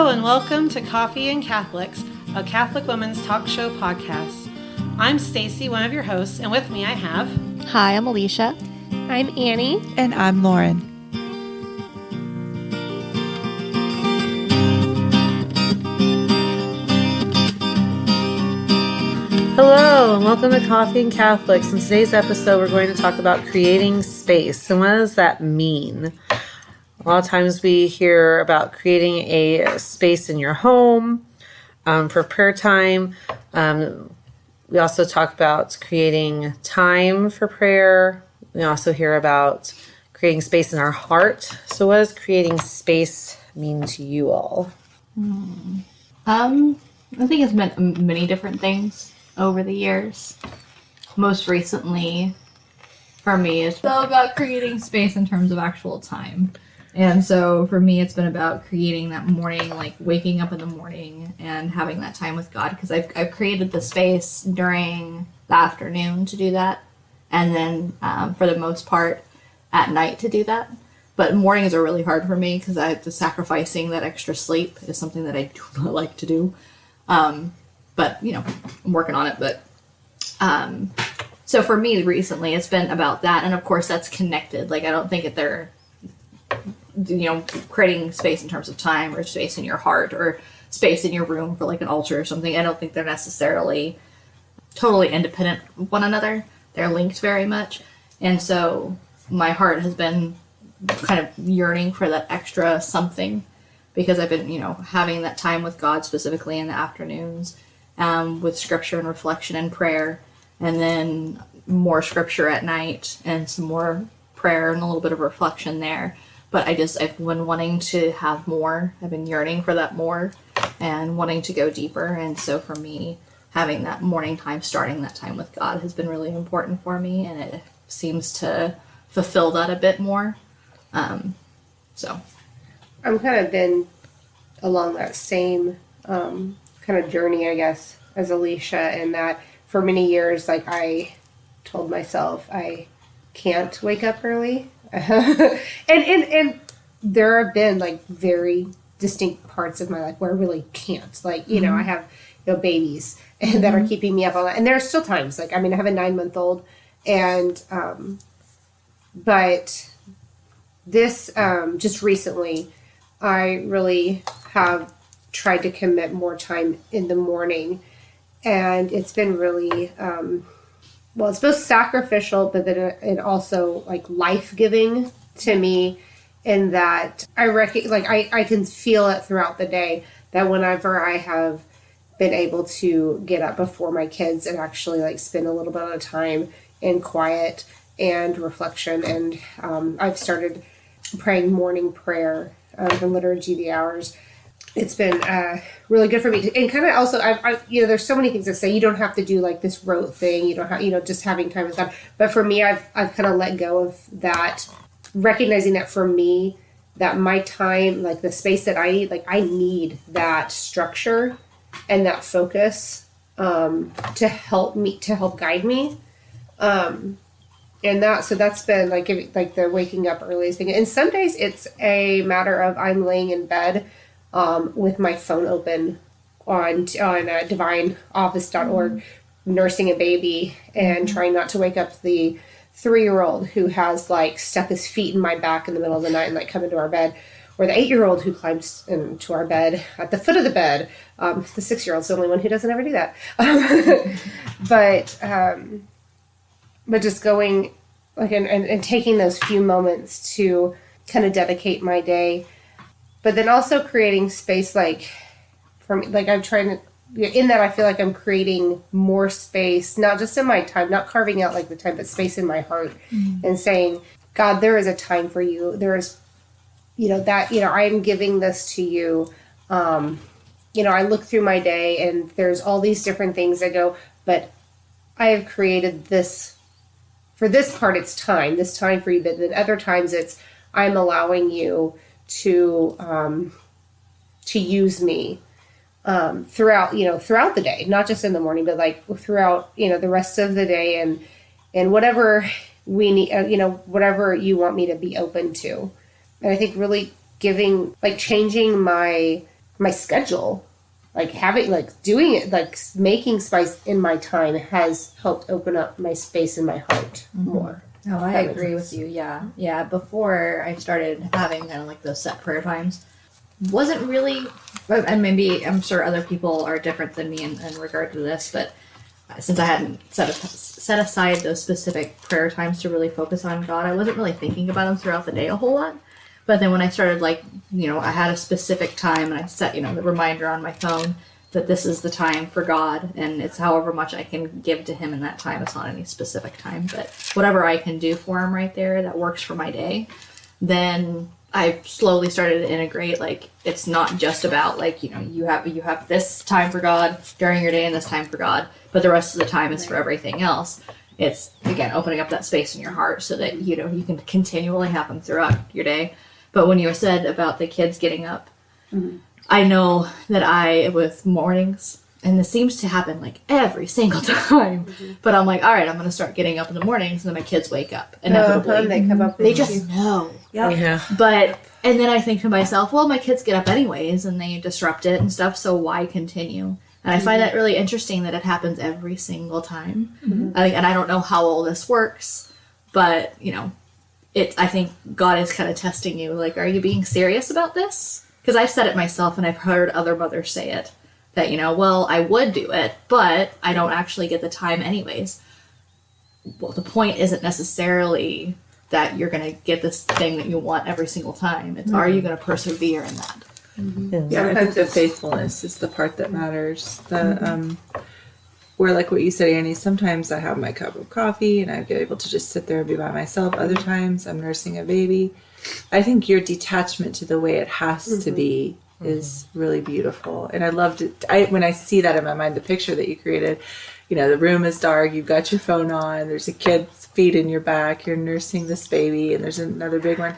Hello and welcome to Coffee and Catholics, a Catholic women's talk show podcast. I'm Stacy, one of your hosts, and with me I have... Hi, I'm Alisha. I'm Annie. And I'm Lauren. Hello and welcome to Coffee and Catholics. In today's episode we're going to talk about creating space. And what does that mean? A lot of times we hear about creating a space in your home for prayer time. We also talk about creating time for prayer. We also hear about creating space in our heart. So what does creating space mean to you all? I think it's meant many different things over the years. Most recently, for me, it's all about creating space in terms of actual time. And so for me, it's been about creating that morning, like waking up in the morning and having that time with God, because I've created the space during the afternoon to do that, and then for the most part at night to do that. But mornings are really hard for me because sacrificing that extra sleep is something that I do not like to do. But you know, I'm working on it. But so for me recently, it's been about that, and of course that's connected. Like I don't think that they're, you know, creating space in terms of time or space in your heart or space in your room for like an altar or something. I don't think they're necessarily totally independent of one another. They're linked very much. And so my heart has been kind of yearning for that extra something because I've been, you know, having that time with God specifically in the afternoons with scripture and reflection and prayer, and then more scripture at night and some more prayer and a little bit of reflection there. But I've been wanting to have more. I've been yearning for that more and wanting to go deeper. And so for me, having that morning time, starting that time with God has been really important for me. And it seems to fulfill that a bit more. So I'm kind of been along that same kind of journey, I guess, as Alisha, in that for many years, like I told myself I can't wake up early. and there have been like very distinct parts of my life where I really can't, like, you know, I have, you know, babies that are keeping me up all night, and there are still times, like, I mean, I have a 9-month-old, and but this just recently I really have tried to commit more time in the morning, and it's been really well, it's both sacrificial, but then it also like life-giving to me, in that I can feel it throughout the day, that whenever I have been able to get up before my kids and actually like spend a little bit of time in quiet and reflection, and I've started praying morning prayer, the liturgy of the hours. It's been really good for me. And kind of also, I you know, there's so many things that say you don't have to do like this rote thing. You don't have, you know, just having time with God. But for me, I've kind of let go of that, recognizing that for me, that my time, like the space that I need, like I need that structure and that focus to help guide me. And so that's been like the waking up early thing. And some days it's a matter of I'm laying in bed with my phone open on divineoffice.org, nursing a baby and trying not to wake up the 3-year-old who has like stuck his feet in my back in the middle of the night and like come into our bed, or the 8-year-old who climbs into our bed at the foot of the bed. The 6-year-old's the only one who doesn't ever do that. But just going like and taking those few moments to kind of dedicate my day. But then also creating space, like, for me, like I'm trying to, in that I feel like I'm creating more space, not just in my time, not carving out like the time, but space in my heart, and saying, God, there is a time for you. There is, you know, that, you know, I'm giving this to you. You know, I look through my day and there's all these different things that go, but I have created this, for this part, it's time, this time for you. But then other times it's, I'm allowing you to use me throughout the day, not just in the morning, but like throughout, you know, the rest of the day, and whatever we need, you know, whatever you want me to be open to. And I think really giving, like changing my my schedule. Like having, like doing it, like making space in my time has helped open up my space in my heart more. Oh, I agree with you. Yeah. Yeah. Before I started having kind of like those set prayer times, wasn't really, and maybe I'm sure other people are different than me in regard to this, but since I hadn't set aside those specific prayer times to really focus on God, I wasn't really thinking about them throughout the day a whole lot. But then when I started, like, you know, I had a specific time and I set, you know, the reminder on my phone that this is the time for God, and it's however much I can give to him in that time. It's not any specific time, but whatever I can do for him right there that works for my day. Then I slowly started to integrate, like, it's not just about, like, you know, you have this time for God during your day and this time for God, but the rest of the time is for everything else. It's, again, opening up that space in your heart so that, you know, you can continually have them throughout your day. But when you said about the kids getting up, I know that with mornings, and this seems to happen like every single time, but I'm like, all right, I'm going to start getting up in the mornings, and then my kids wake up. Inevitably. They come up. They just know. Yep. Yeah. But, and then I think to myself, well, my kids get up anyways, and they disrupt it and stuff, so why continue? And I find that really interesting that it happens every single time. And I don't know how all this works, but, you know, I think God is kind of testing you. Like, are you being serious about this? Because I've said it myself, and I've heard other mothers say it. That, you know, well, I would do it, but I don't actually get the time anyways. Well, the point isn't necessarily that you're going to get this thing that you want every single time. It's, are you going to persevere in that? Yeah, I think the faithfulness is the part that matters. Where, like what you said, Annie, sometimes I have my cup of coffee and I'm able to just sit there and be by myself. Other times I'm nursing a baby. I think your detachment to the way it has to be is really beautiful. And I loved it. When I see that in my mind, the picture that you created, you know, the room is dark, you've got your phone on, there's a kid's feet in your back, you're nursing this baby, and there's another big one.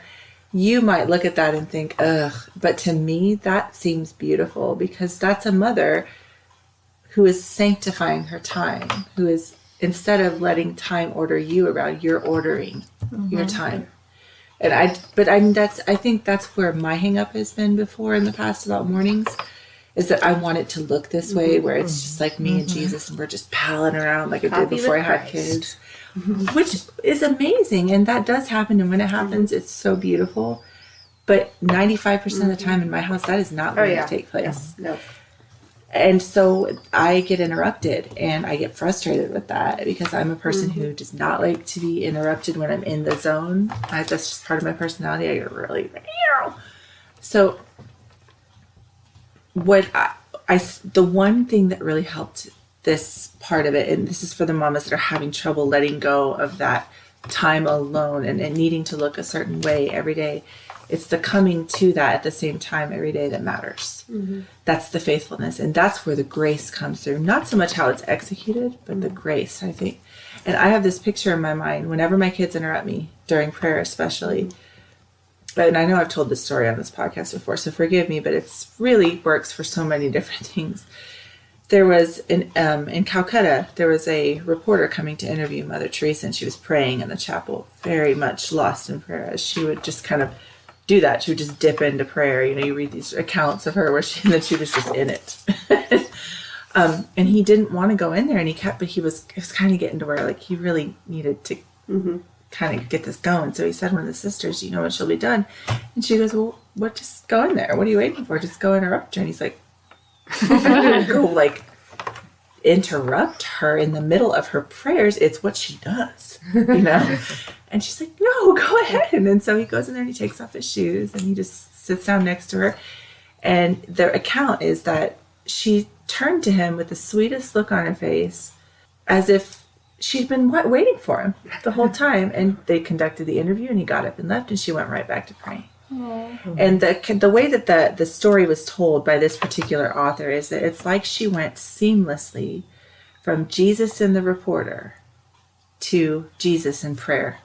You might look at that and think, ugh, but to me, that seems beautiful because that's a mother who is sanctifying her time, who is, instead of letting time order you around, you're ordering your time. And I think that's where my hang up has been before in the past about mornings, is that I want it to look this way, where it's just like me and Jesus, and we're just palling around like it did before I had kids, which is amazing. And that does happen. And when it happens, it's so beautiful. But 95% of the time in my house, that is not going to take place. No. And so I get interrupted, and I get frustrated with that because I'm a person who does not like to be interrupted when I'm in the zone. That's just part of my personality. I get really, so what the one thing that really helped this part of it, and this is for the mamas that are having trouble letting go of that time alone and needing to look a certain way every day, it's the coming to that at the same time every day that matters. That's the faithfulness. And that's where the grace comes through. Not so much how it's executed, but the grace, I think. And I have this picture in my mind whenever my kids interrupt me, during prayer especially. And I know I've told this story on this podcast before, so forgive me, but it's really works for so many different things. There was, in Calcutta, there was a reporter coming to interview Mother Teresa, and she was praying in the chapel, very much lost in prayer, as she would just kind of do that. She would just dip into prayer. You know, you read these accounts of her where she was just in it. And he didn't want to go in there, and he was kind of getting to where, like, he really needed to kind of get this going. So he said to one of the sisters, you know when she'll be done? And she goes, well, just go in there. What are you waiting for? Just go interrupt her. And he's like, go, like, interrupt her in the middle of her prayers. It's what she does, you know? And she's like, no, go ahead. And then so he goes in there and he takes off his shoes and he just sits down next to her. And the account is that she turned to him with the sweetest look on her face, as if she'd been waiting for him the whole time. And they conducted the interview, and he got up and left, and she went right back to praying. Aww. And the way that the story was told by this particular author is that it's like she went seamlessly from Jesus and the reporter to Jesus in prayer.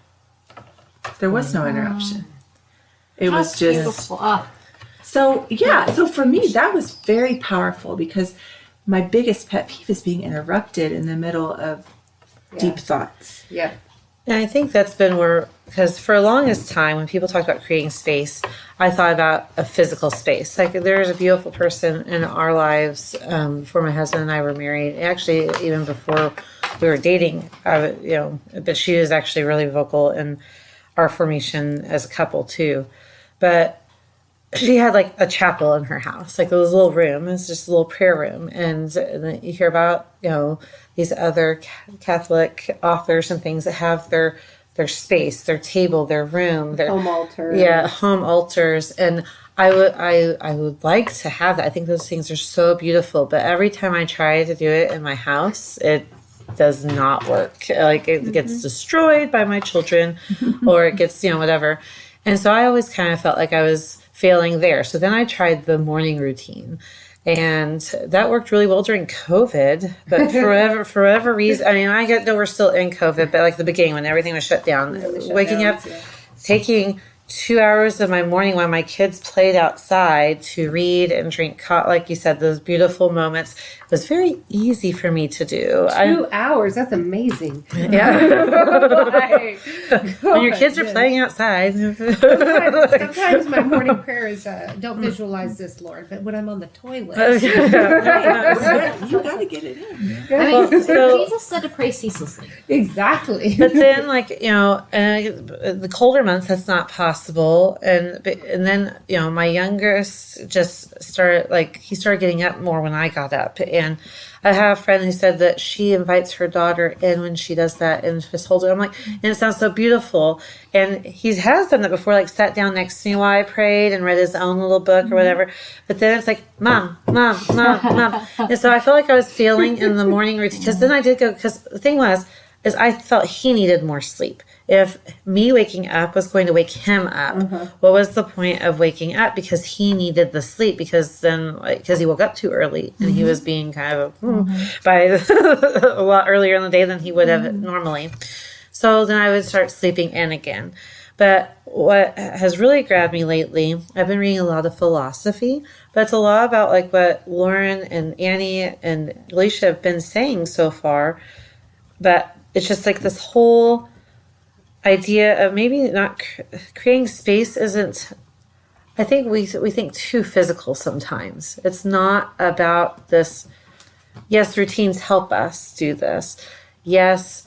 There was no interruption. It was just beautiful. So for me that was very powerful, because my biggest pet peeve is being interrupted in the middle of deep thoughts. Yeah. And I think that's been where, because for the longest time, when people talk about creating space, I thought about a physical space. Like there's a beautiful person in our lives before my husband and I were married. Actually, even before we were dating, but she was actually really vocal in our formation as a couple too. But she had like a chapel in her house, like a little room. It's just a little prayer room. And then you hear about, these other Catholic authors and things that have their space, their table, their room, their home altar. Yeah, home altars. And I would like to have that. I think those things are so beautiful. But every time I try to do it in my house, it does not work. Like it gets destroyed by my children or it gets, whatever. And so I always kind of felt like I was failing there. So then I tried the morning routine. And that worked really well during COVID, but for whatever reason, I mean, I know we're still in COVID, but like the beginning when everything was shut down, waking up, taking 2 hours of my morning while my kids played outside to read and drink, like you said, those beautiful moments was very easy for me to do. 2 hours, that's amazing. Yeah. When your kids are playing outside. Sometimes my morning prayer is, don't visualize this, Lord, but when I'm on the toilet. You got to get it in. I mean, Jesus said to pray ceaselessly. Exactly. But then, the colder months, that's not possible. And then, my youngest just started, he started getting up more when I got up. And I have a friend who said that she invites her daughter in when she does that and just holds it. I'm like, and it sounds so beautiful. And he has done that before, sat down next to me while I prayed and read his own little book or whatever. But then it's like, Mom. And so I felt like I was failing in the morning routine. Because then I did go, because the thing is I felt he needed more sleep. If me waking up was going to wake him up, what was the point of waking up? Because he needed the sleep, because he woke up too early and he was being kind of by a lot earlier in the day than he would have normally. So then I would start sleeping in again. But what has really grabbed me lately, I've been reading a lot of philosophy, but it's a lot about what Lauren and Annie and Alisha have been saying so far. But it's just this whole idea of maybe not creating space isn't, I think we think too physical sometimes. It's not about this. Yes, routines help us do this. Yes,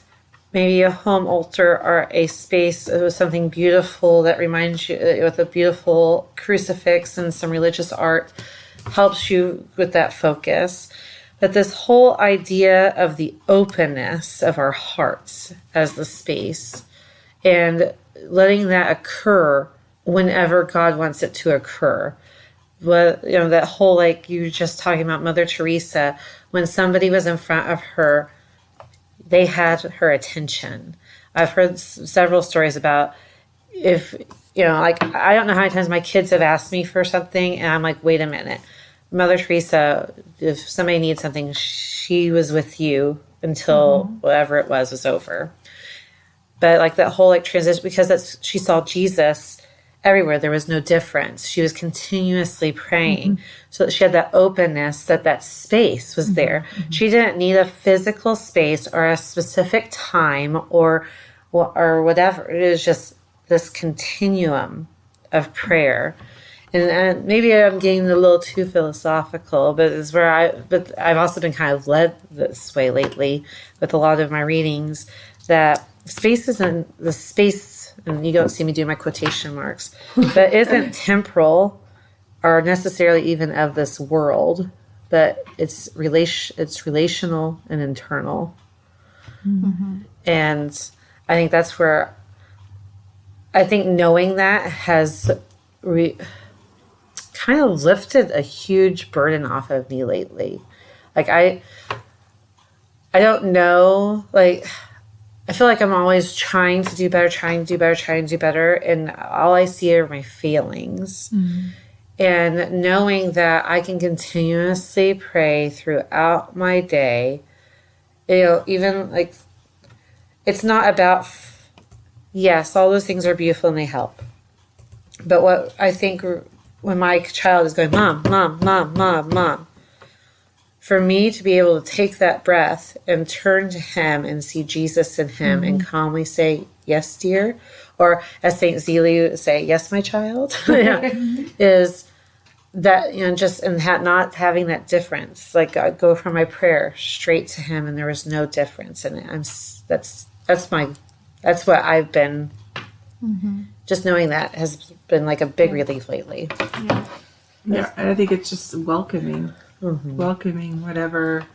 maybe a home altar or a space with something beautiful that reminds you, with a beautiful crucifix and some religious art, helps you with that focus. But this whole idea of the openness of our hearts as the space and letting that occur whenever God wants it to occur. But, that whole, you were just talking about Mother Teresa, when somebody was in front of her, they had her attention. I've heard several stories about if, I don't know how many times my kids have asked me for something and I'm like, wait a minute. Mother Teresa, if somebody needs something, she was with you until whatever it was over. But that whole transition, because she saw Jesus everywhere. There was no difference. She was continuously praying. So that she had that openness, that space was there. She didn't need a physical space or a specific time or whatever. It was just this continuum of prayer. And maybe I'm getting a little too philosophical, but it's where I've also been kind of led this way lately with a lot of my readings, that space isn't the space, and you don't see me do my quotation marks, but isn't temporal or necessarily even of this world, but it's relational and internal. And I think that's where I think knowing that has kind of lifted a huge burden off of me lately. I don't know, I feel like I'm always trying to do better, and all I see are my feelings. And knowing that I can continuously pray throughout my day, even it's not about, yes, all those things are beautiful and they help. But what I think when my child is going, Mom, Mom, Mom, Mom, Mom, for me to be able to take that breath and turn to him and see Jesus in him and calmly say, yes, dear, or as St. Zelia would say, yes, my child, is that, just and not having that difference. Like I go from my prayer straight to him and there was no difference. And that's what I've been, just knowing that has been like a big relief lately. Yeah, and I think it's just welcoming whatever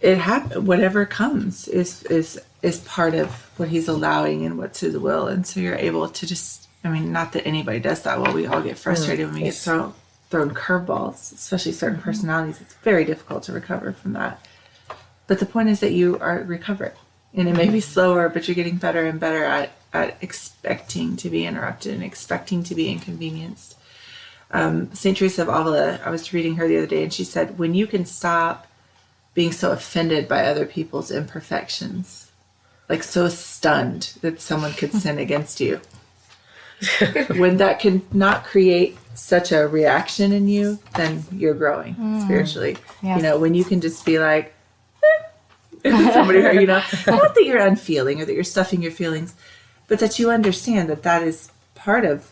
whatever comes is part of what he's allowing and what's his will. And so you're able to just, not that anybody does that. Well, we all get frustrated when we get thrown curveballs, especially certain personalities. It's very difficult to recover from that. But the point is that you are recovered, and it may be slower, but you're getting better and better at expecting to be interrupted and expecting to be inconvenienced. St. Teresa of Avila, I was reading her the other day, and she said, when you can stop being so offended by other people's imperfections, like so stunned that someone could sin against you, when that can not create such a reaction in you, then you're growing spiritually. Yeah. When you can just be like, somebody, not that you're unfeeling or that you're stuffing your feelings, but that you understand that is part of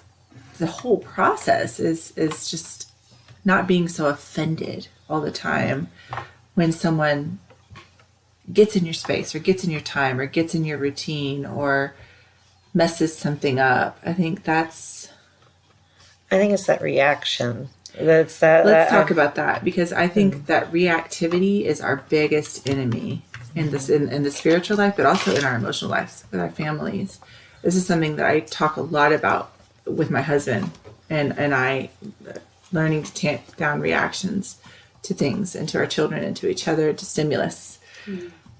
the whole process is just not being so offended all the time when someone gets in your space or gets in your time or gets in your routine or messes something up. I think it's that reaction. Let's talk about that, because I think that reactivity is our biggest enemy in the spiritual life, but also in our emotional lives with our families. This is something that I talk a lot about with my husband, and I learning to tamp down reactions to things and to our children and to each other, to stimulus.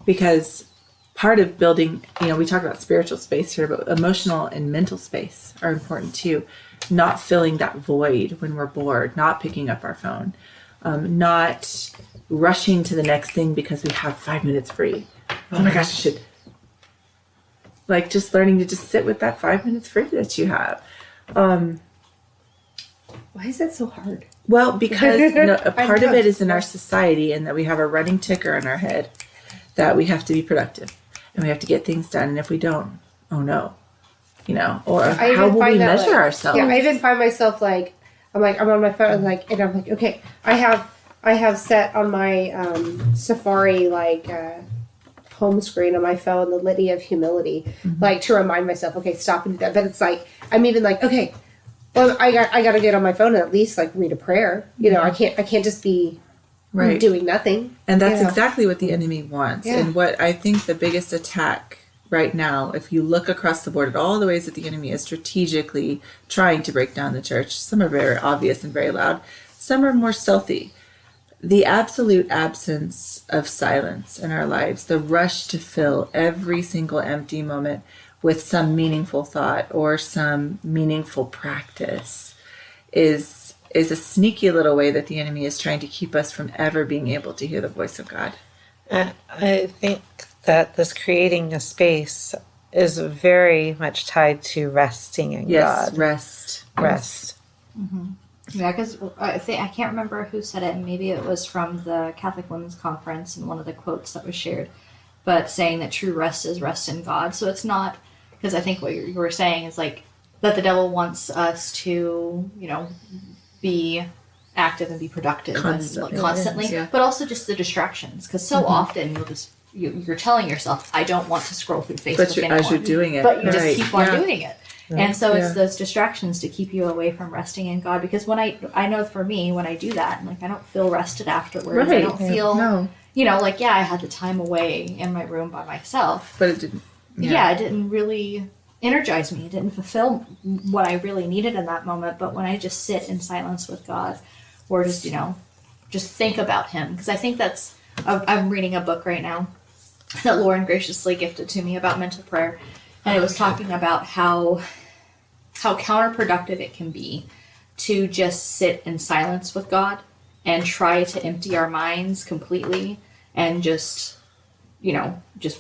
Because part of building, we talk about spiritual space here, but emotional and mental space are important too. Not filling that void when we're bored, not picking up our phone, not rushing to the next thing because we have 5 minutes free. Oh my gosh, I should. Like just learning to just sit with that 5 minutes free that you have. Why is that so hard? Well, because a part of it is in our society, and that we have a running ticker in our head that we have to be productive and we have to get things done. And if we don't, oh no, or how will we measure ourselves? Yeah, I even find myself I'm on my phone and I'm like, okay, I have set on my Safari home screen on my phone the litany of humility, to remind myself, okay, stop and do that. But it's I'm even okay, well, I got to get on my phone and at least read a prayer. I can't just be doing nothing. And that's exactly what the enemy wants. Yeah. And what I think the biggest attack right now, if you look across the board at all the ways that the enemy is strategically trying to break down the church, some are very obvious and very loud, some are more stealthy. The absolute absence of silence in our lives, the rush to fill every single empty moment with some meaningful thought or some meaningful practice is a sneaky little way that the enemy is trying to keep us from ever being able to hear the voice of God. I think that this creating a space is very much tied to resting in God. Rest. Mm-hmm. Yeah, because I can't remember who said it, and maybe it was from the Catholic Women's Conference and one of the quotes that was shared, but saying that true rest is rest in God. So it's not, because I think what you were saying is that the devil wants us to, be active and be productive constantly, yeah. But also just the distractions, because so often you're telling yourself, I don't want to scroll through Facebook anymore. As you're doing it, but you just keep on doing it. Right. And so it's those distractions to keep you away from resting in God. Because when I know for me, when I do that, I don't feel rested afterwards. Right. I don't feel, I had the time away in my room by myself. But it didn't. Yeah, it didn't really energize me. It didn't fulfill what I really needed in that moment. But when I just sit in silence with God, or just think about Him. Because I think I'm reading a book right now that Lauren graciously gifted to me about mental prayer. And it was talking about how counterproductive it can be to just sit in silence with God and try to empty our minds completely and just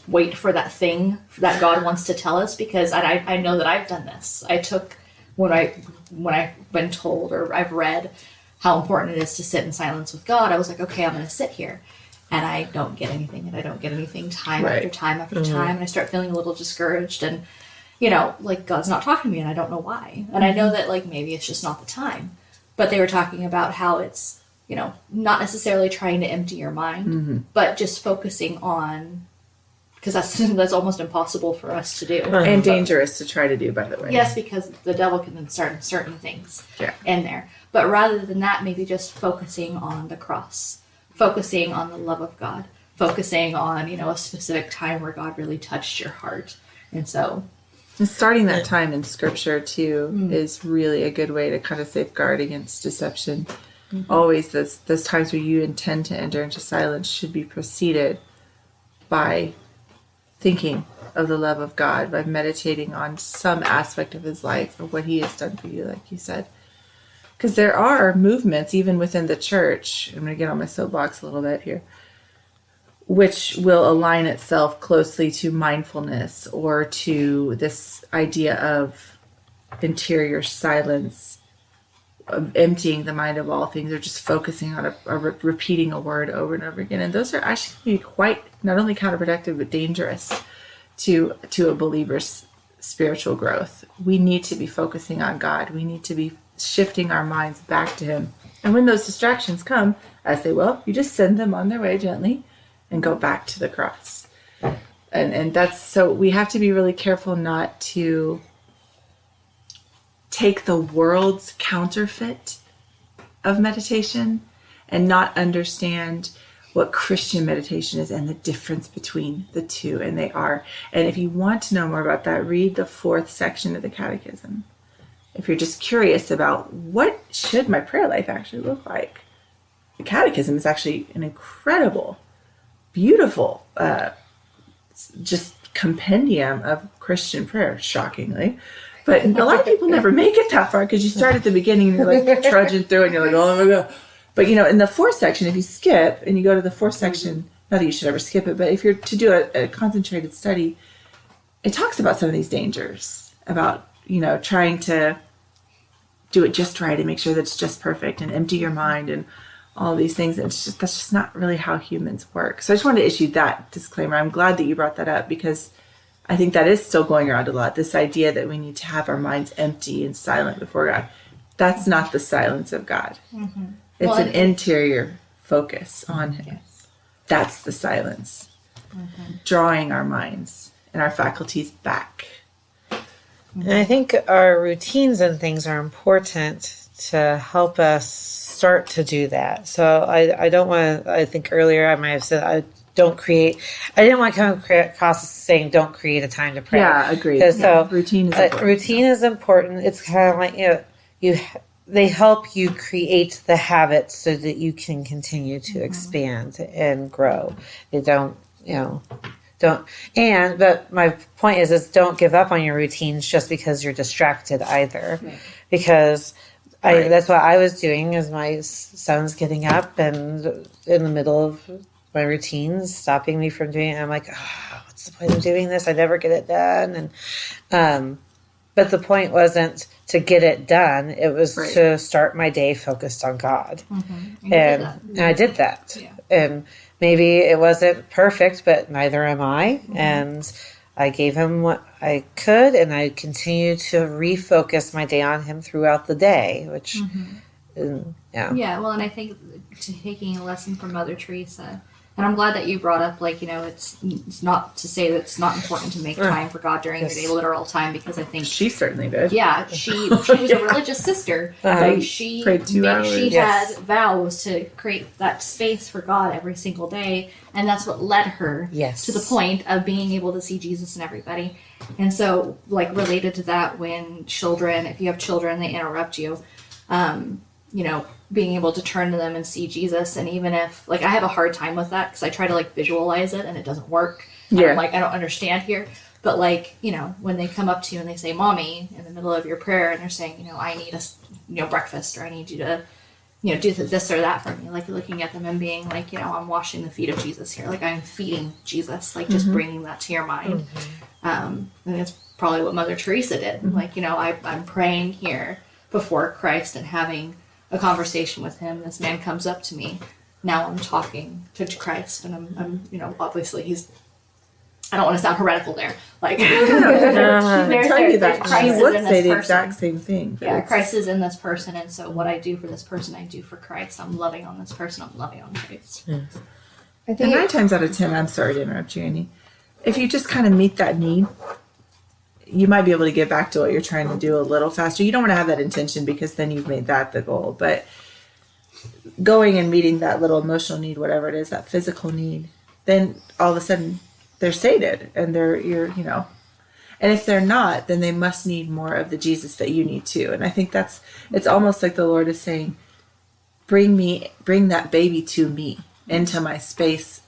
wait for that thing that God wants to tell us. Because I know that I've done this. I took when I've been told or I've read how important it is to sit in silence with God, I was like, okay, I'm going to sit here. and I don't get anything, and I don't get anything time Right. after time after time, and I start feeling a little discouraged, and you know, like God's not talking to me, and I don't know why. And I know that like maybe it's just not the time. But they were talking about how it's, you know, not necessarily trying to empty your mind, but just focusing on, because that's almost impossible for us to do. And dangerous to try to do, by the way. Yes, because the devil can insert certain things Yeah. in there. But rather than that, maybe just focusing on the cross, focusing on the love of God, focusing on, you know, a specific time where God really touched your heart. And so... And starting that time in Scripture, too, is really a good way to kind of safeguard against deception. Always those times where you intend to enter into silence should be preceded by thinking of the love of God, by meditating on some aspect of his life or what he has done for you, like you said. Because there are movements, even within the church, I'm going to get on my soapbox a little bit here, which will align itself closely to mindfulness or to this idea of interior silence, of emptying the mind of all things, or just focusing on repeating a word over and over again. And those are actually quite not only counterproductive but dangerous to a believer's spiritual growth. We need to be focusing on God. We need to be shifting our minds back to him. And when those distractions come, as they will, you just send them on their way gently and go back to the cross. And that's, so we have to be really careful not to take the world's counterfeit of meditation and not understand what Christian meditation is and the difference between the two. And they are. And if you want to know more about that, read the 4th section of the Catechism. If you're just curious about what should my prayer life actually look like, the Catechism is actually an incredible, beautiful, just compendium of Christian prayer, shockingly. But a lot of people never make it that far because you start at the beginning and you're like trudging through and you're like, oh my God. But you know, in the 4th section, if you skip and you go to the 4th section, not that you should ever skip it, but if you're to do a concentrated study, it talks about some of these dangers, about, you know, trying to do it just right and make sure that it's just perfect and empty your mind and all these things. That's just not really how humans work. So I just wanted to issue that disclaimer. I'm glad that you brought that up because I think that is still going around a lot. This idea that we need to have our minds empty and silent before God. That's not the silence of God. Mm-hmm. It's an interior focus on him. Yes. That's the silence. Mm-hmm. Drawing our minds and our faculties back. And I think our routines and things are important to help us start to do that. So I don't want to, I think earlier I might have said I didn't want to come across saying don't create a time to pray. Yeah, agreed. So routine is important. Routine is important. It's kind of like, they help you create the habits so that you can continue to expand and grow. They don't, but my point is don't give up on your routines just because you're distracted either. Right. Because that's what I was doing as my son's getting up and in the middle of my routines, stopping me from doing it. I'm like, what's the point of doing this? I never get it done. And, but the point wasn't to get it done. It was to start my day focused on God. Mm-hmm. And I did that. Yeah. And maybe it wasn't perfect, but neither am I. Mm-hmm. And I gave him what I could, and I continued to refocus my day on him throughout the day, which, Yeah, well, and I think taking a lesson from Mother Teresa, and I'm glad that you brought up, it's not to say that it's not important to make time for God during your day, literal time, because I think... She certainly did. Yeah, she was a religious sister. She prayed 2 hours. She had vows to create that space for God every single day, and that's what led her to the point of being able to see Jesus in everybody. And so, related to that, when if you have children, they interrupt you, being able to turn to them and see Jesus. And even if, I have a hard time with that because I try to, visualize it and it doesn't work. Yeah. I'm I don't understand here. But, when they come up to you and they say, Mommy, in the middle of your prayer, and they're saying, I need breakfast, or I need you to, do this or that for me. Looking at them and being I'm washing the feet of Jesus here. I'm feeding Jesus. Just bringing that to your mind. Mm-hmm. And that's probably what Mother Teresa did. Mm-hmm. I'm praying here before Christ and having a conversation with him. This man comes up to me now I'm talking to Christ, and I'm obviously I don't want to sound heretical there. Like, She would tell you that. She would say the exact same thing. Yeah, Christ is in this person, and so what I do for this person, I do for Christ. I'm loving on this person, I'm loving on Christ. Yes. I think And 9 times out of 10, I'm sorry to interrupt you, Annie. If you just kind of meet that need, you might be able to get back to what you're trying to do a little faster. You don't want to have that intention because then you've made that the goal. But going and meeting that little emotional need, whatever it is, that physical need, then all of a sudden they're sated and and if they're not, then they must need more of the Jesus that you need too. And I think it's almost like the Lord is saying, bring that baby to me, into my space.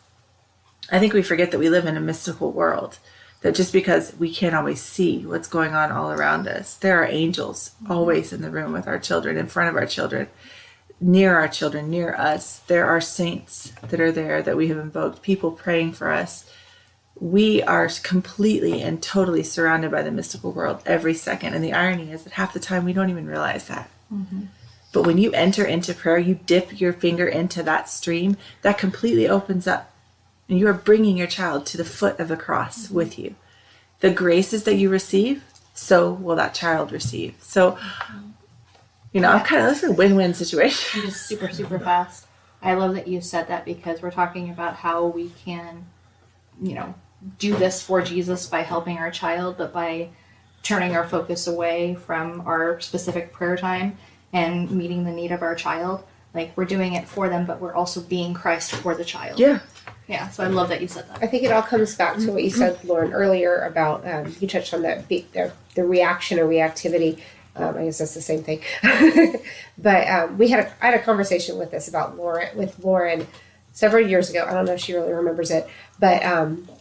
I think we forget that we live in a mystical world, that just because we can't always see what's going on all around us, there are angels always in the room with our children, in front of our children, near us. There are saints that are there that we have invoked, people praying for us. We are completely and totally surrounded by the mystical world every second. And the irony is that half the time we don't even realize that. Mm-hmm. But when you enter into prayer, you dip your finger into that stream, that completely opens up. And you are bringing your child to the foot of the cross with you. The graces that you receive, so will that child receive. So, I'm kind of, this is a win-win situation. Just super, super fast. I love that you said that, because we're talking about how we can, do this for Jesus by helping our child, but by turning our focus away from our specific prayer time and meeting the need of our child. Like, we're doing it for them, but we're also being Christ for the child. Yeah. Yeah, so I love that you said that. I think it all comes back to what you said, Lauren, earlier about, you touched on that, the reaction or reactivity. I guess that's the same thing. But I had a conversation with Lauren several years ago. I don't know if she really remembers it, but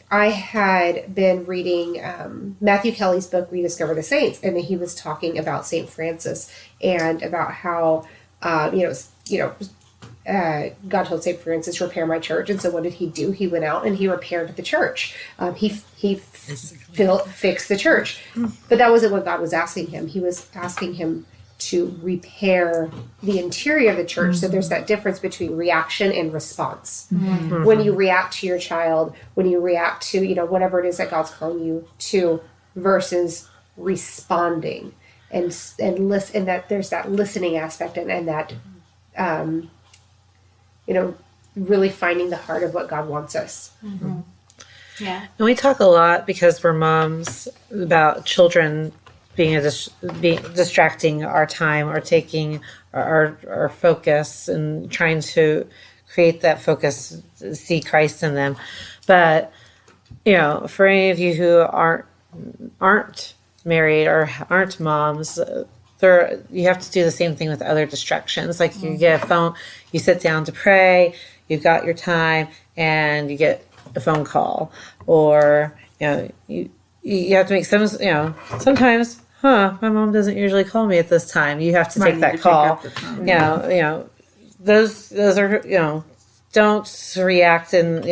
I had been reading Matthew Kelly's book, Rediscover the Saints, and he was talking about St. Francis and about how, God told St. Francis, repair my church. And so what did he do? He went out and he repaired the church. He fixed the church. But that wasn't what God was asking him. He was asking him to repair the interior of the church. Mm-hmm. So there's that difference between reaction and response. Mm-hmm. When you react to your child, when you react to, whatever it is that God's calling you to, versus responding and listen, and that there's that listening aspect and that, really finding the heart of what God wants us. Mm-hmm. Yeah. And we talk a lot, because we're moms, about children being distracting our time or taking our focus and trying to create that focus, see Christ in them. But, for any of you who aren't married or aren't moms, you have to do the same thing with other distractions. Like, you get a phone, you sit down to pray, you've got your time, and you get a phone call, or you have to make sometimes my mom doesn't usually call me at this time. You have to take that call. Those are don't react, and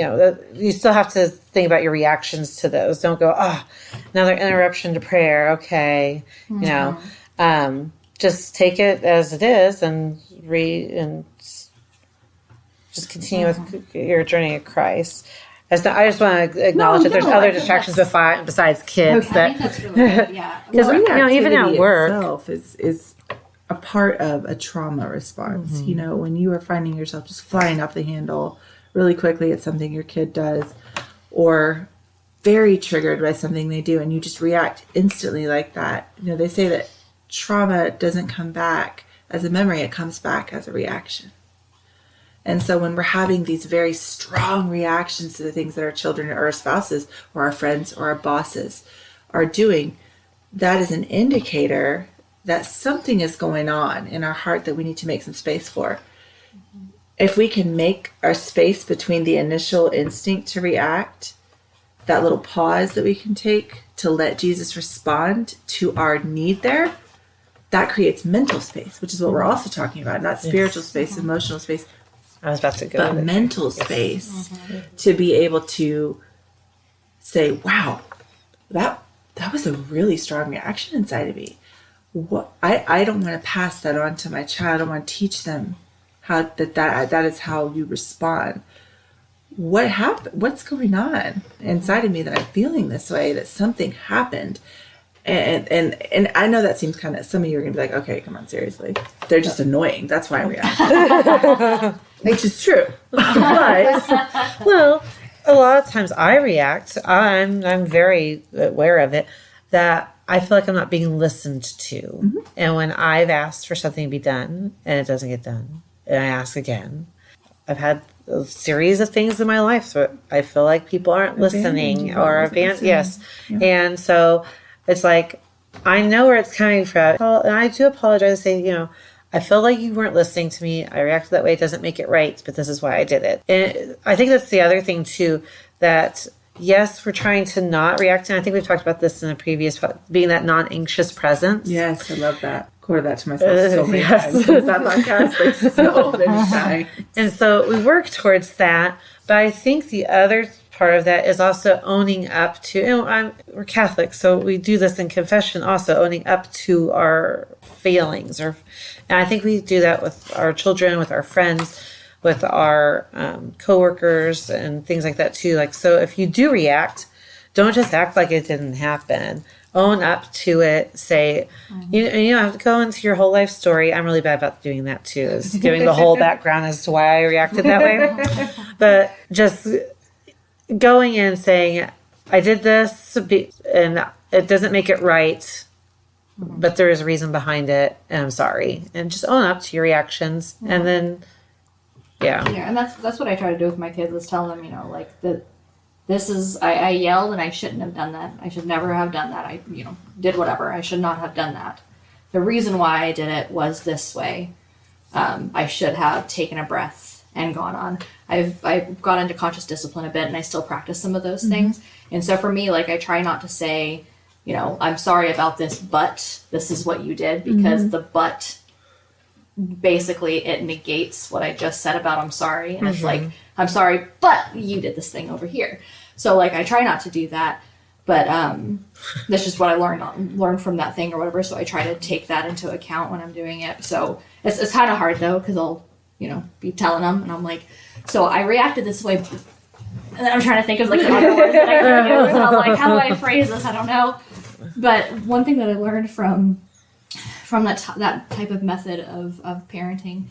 you still have to think about your reactions to those. Don't go, another interruption to prayer. Okay, just take it as it is and read and just continue with your journey of Christ. I just want to acknowledge that there's other distractions besides kids. Okay, I think that's really good. Yeah, because even at work, itself is a part of a trauma response. Mm-hmm. When you are finding yourself just flying off the handle really quickly at something your kid does, or very triggered by something they do, and you just react instantly like that. They say that trauma doesn't come back as a memory; it comes back as a reaction. And so when we're having these very strong reactions to the things that our children or our spouses or our friends or our bosses are doing, that is an indicator that something is going on in our heart that we need to make some space for. Mm-hmm. If we can make our space between the initial instinct to react, that little pause that we can take to let Jesus respond to our need there, that creates mental space, which is what we're also talking about, not spiritual space, emotional space. I was about to go. But mental space to be able to say, wow, that was a really strong reaction inside of me. I don't want to pass that on to my child. I want to teach them how that is how you respond. What happened? What's going on inside of me that I'm feeling this way, that something happened? And I know that seems kind of, some of you are going to be like, okay, come on, seriously. They're just annoying. That's why I react. Which is true. But, well, a lot of times I react. I'm very aware of it, that I feel like I'm not being listened to. Mm-hmm. And when I've asked for something to be done and it doesn't get done, and I ask again, I've had a series of things in my life where I feel like people aren't listening or yes. Yeah. And so it's like, I know where it's coming from. And I do apologize, say, I feel like you weren't listening to me. I reacted that way. It doesn't make it right, but this is why I did it. And I think that's the other thing too, that yes, we're trying to not react. And I think we've talked about this in the previous, being that non-anxious presence. Yes, I love that. Quoted that to myself so many times since that podcast, like so many times. And so we work towards that. But I think the other part of that is also owning up to, we're Catholic, so we do this in confession also, owning up to our feelings. And I think we do that with our children, with our friends, with our coworkers and things like that too. Like, so if you do react, don't just act like it didn't happen. Own up to it. Say, you don't have to go into your whole life story. I'm really bad about doing that too, is giving the whole background as to why I reacted that way. But just going in saying, I did this and it doesn't make it right, but there is a reason behind it and I'm sorry. And just own up to your reactions. And then, yeah. And that's what I try to do with my kids, is tell them, like that. This is, I yelled and I shouldn't have done that. I should never have done that. I, did whatever. I should not have done that. The reason why I did it was this way. I should have taken a breath and gone on. I've got into conscious discipline a bit and I still practice some of those things. And so for me, like, I try not to say, I'm sorry about this, but this is what you did, because the but, basically it negates what I just said about I'm sorry. And it's like, I'm sorry, but you did this thing over here. So like, I try not to do that, but that's just what I learned from that thing or whatever. So I try to take that into account when I'm doing it. So it's kind of hard though, because I'll be telling them and I'm like, so I reacted this way, and then I'm trying to think of like the other words that I can use. And I'm like, how do I phrase this? I don't know. But one thing that I learned from that type of method of parenting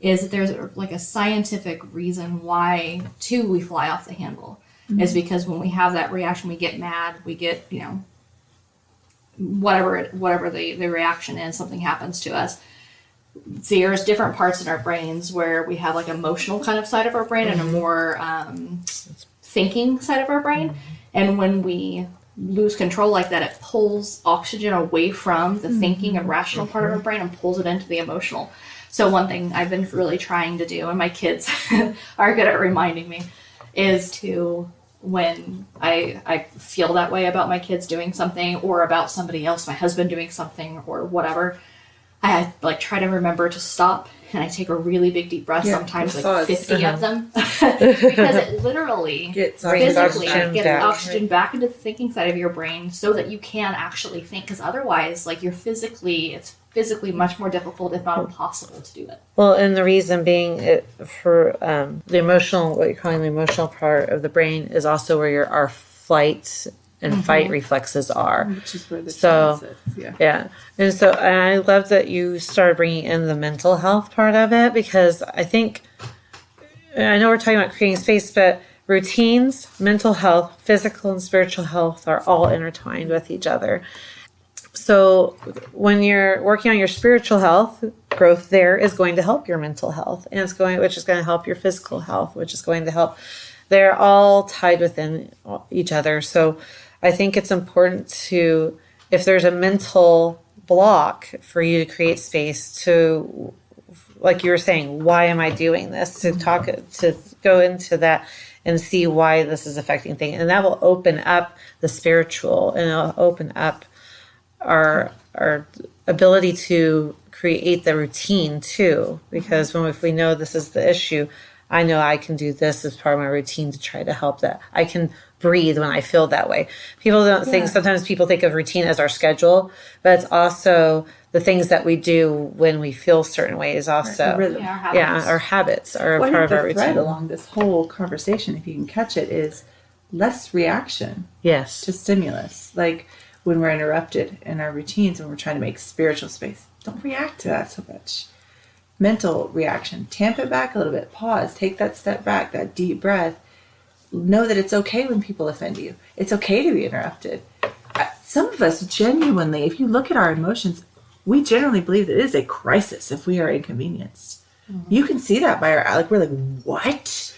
is that there's like a scientific reason why we fly off the handle. Is because when we have that reaction, we get mad, we get whatever the reaction is, something happens to us. There's different parts in our brains where we have like emotional kind of side of our brain and a more thinking side of our brain. And when we lose control like that, it pulls oxygen away from the thinking and rational part of our brain and pulls it into the emotional. So one thing I've been really trying to do, and my kids are good at reminding me, is to, when I feel that way about my kids doing something or about somebody else, my husband doing something or whatever, I like try to remember to stop, and I take a really big deep breath, sometimes like 50 of them, because it literally physically gets oxygen back into the thinking side of your brain so that you can actually think, because otherwise like it's physically much more difficult, if not impossible, to do it. Well, and the reason being for the emotional, what you're calling the emotional part of the brain, is also where our flight and fight reflexes are. Which is where the sits. Yeah. And so I love that you started bringing in the mental health part of it, because I think, I know we're talking about creating space, but routines, mental health, physical and spiritual health are all intertwined with each other. So when you're working on your spiritual health, growth there is going to help your mental health, and which is going to help your physical health, which is going to help. They're all tied within each other. So I think it's important to, if there's a mental block, for you to create space to, like you were saying, why am I doing this? To go into that and see why this is affecting things. And that will open up the spiritual, and it'll open up our ability to create the routine too. Because if we know this is the issue, I know I can do this as part of my routine to try to help that. I can breathe when I feel that way. People don't think, sometimes people think of routine as our schedule, but it's also the things that we do when we feel certain ways also. Rhythm. Yeah, our habits. Yeah, our habits are a Well, I part of think our the thread routine. along this whole conversation, if you can catch it, is less reaction Yes. to stimulus. Like when we're interrupted in our routines, when we're trying to make spiritual space, don't react to that so much. Mental reaction, tamp it back a little bit, pause, take that step back, that deep breath. Know that it's okay when people offend you. It's okay to be interrupted. Some of us genuinely, if you look at our emotions, we generally believe that it is a crisis if we are inconvenienced. Mm-hmm. You can see that by our, like, we're like, what?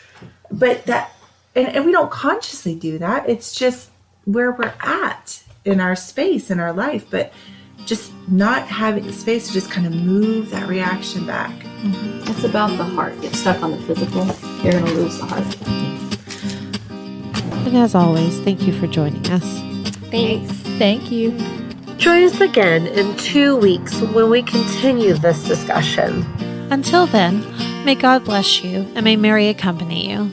But that, and we don't consciously do that. It's just where we're at in our space, in our life. But just not having the space to just kind of move that reaction back. Mm-hmm. It's about the heart. Get stuck on the physical, you're going to lose the heart. And as always, thank you for joining us. Thanks. Thank you. Join us again in 2 weeks when we continue this discussion. Until then, may God bless you and may Mary accompany you.